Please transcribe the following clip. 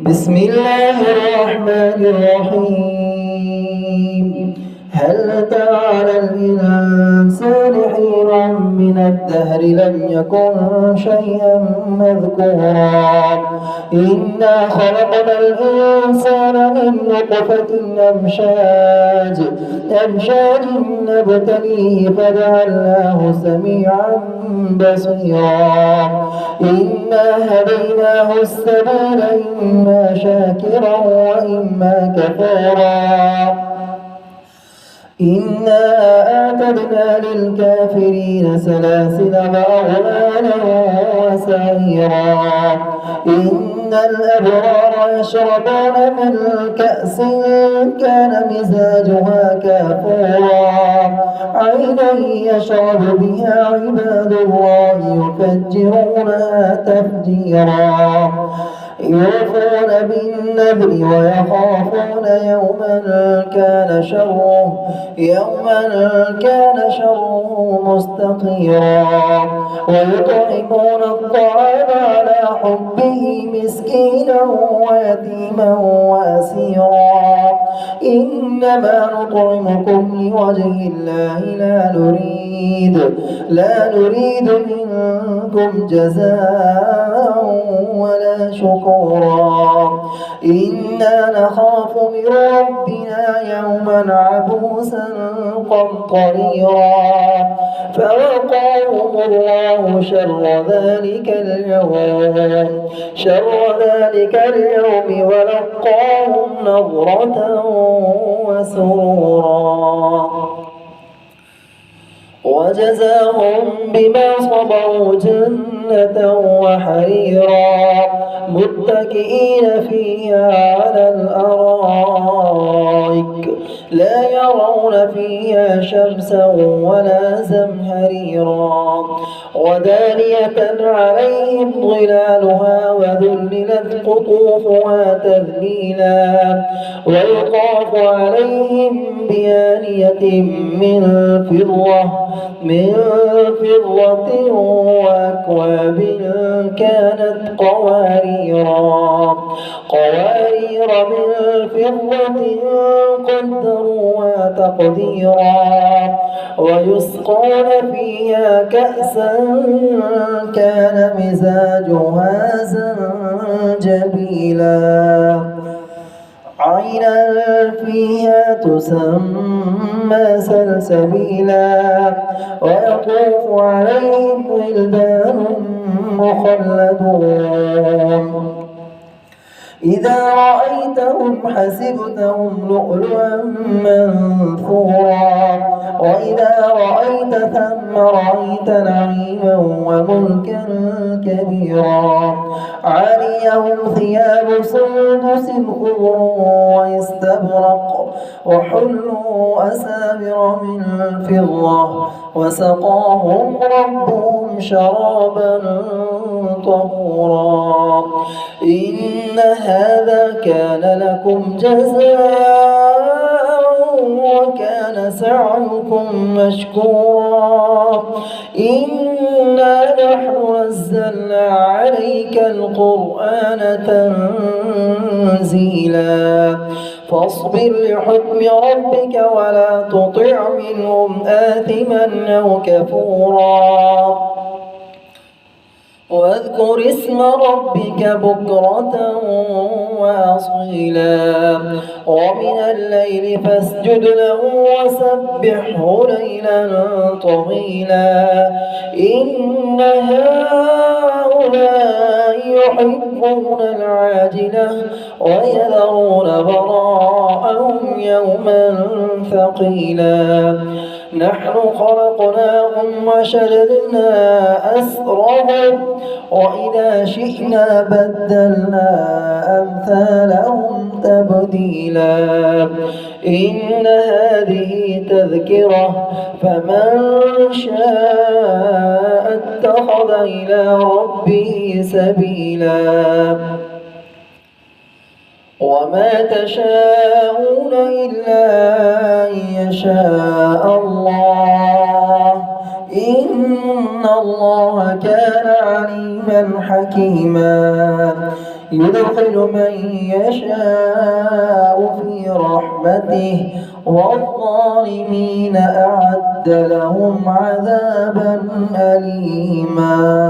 بسم الله الرحمن الرحيم. هل أتى على الإنسان حين من الدهر لم يكن شيئا مذكورا إنا خلقنا الإنسان من نطفة أمشاج نبتليه فجعلناه سميعا بصيرا إنا هديناه السبيل إما شاكرا وإما كفورا إنا أعتدنا للكافرين سلاسل وأغلالا وسعيرا إن الأبرار يشربون من كأس كان مزاجها كافورا عينا يشرب بها عباد الله يفجرونها تفجيرا يوفون بالنذر ويخافون يوما كان شره مستطيرا ويطعمون الطعام على حبه مسكينا ويتيما وأسيرا إنما نطعمكم لوجه الله لا نريد منكم جزاء ولا شكورا إنا نخاف من ربنا يوما عبوسا قمطريرا فوقاهم الله شر ذلك اليوم ولقاهم نضرة وسرورا وجزاهم بما صبروا جنة وحريرا متكئين فيها على الأرائك لا يرون فيها شمسا ولا زمهريرا ودانية عليهم ظلالها وذللت قطوفها تذليلا ويطاف عليهم بآنية من فضة وأكواب كانت قوارير من فضة قدروها تقديرا ويسقون فيها كأسا كان مزاجها زنجبيلا عينا فيها تسمى سلسبيلا ويطوف عليهم ولدان مخلدون إذا رأيتهم حسبتهم لؤلؤا منثورا وإذا رأيت ثم رأيت نعيما وملكا كبيرا عاليهم ثياب سندس خضر واستبرق وحلوا أساور من فضة وسقاهم ربهم شرابا طهورا إن هذا كان لكم جزاء وكان سعيكم مشكورا إنا نحن نزلنا عليك القرآن تنزيلا فاصبر لحكم ربك ولا تطع منهم آثما أو كفورا واذكر اسم ربك بكرة وأصيلا ومن الليل فاسجد له وسبحه ليلا طويلا إن هؤلاء يحبون العاجلة ويذرون وراءهم يوما ثقيلا نحن خلقناهم وشددنا أسرهم وإذا شئنا بدلنا أمثالهم تبديلا إن هذه تذكرة فمن شاء اتخذ إلى ربه سبيلا وما تشاءون إلا أن يشاء الله إن الله كان عليما حكيما يدخل من يشاء في رحمته والظالمين أعد لهم عذابا أليما.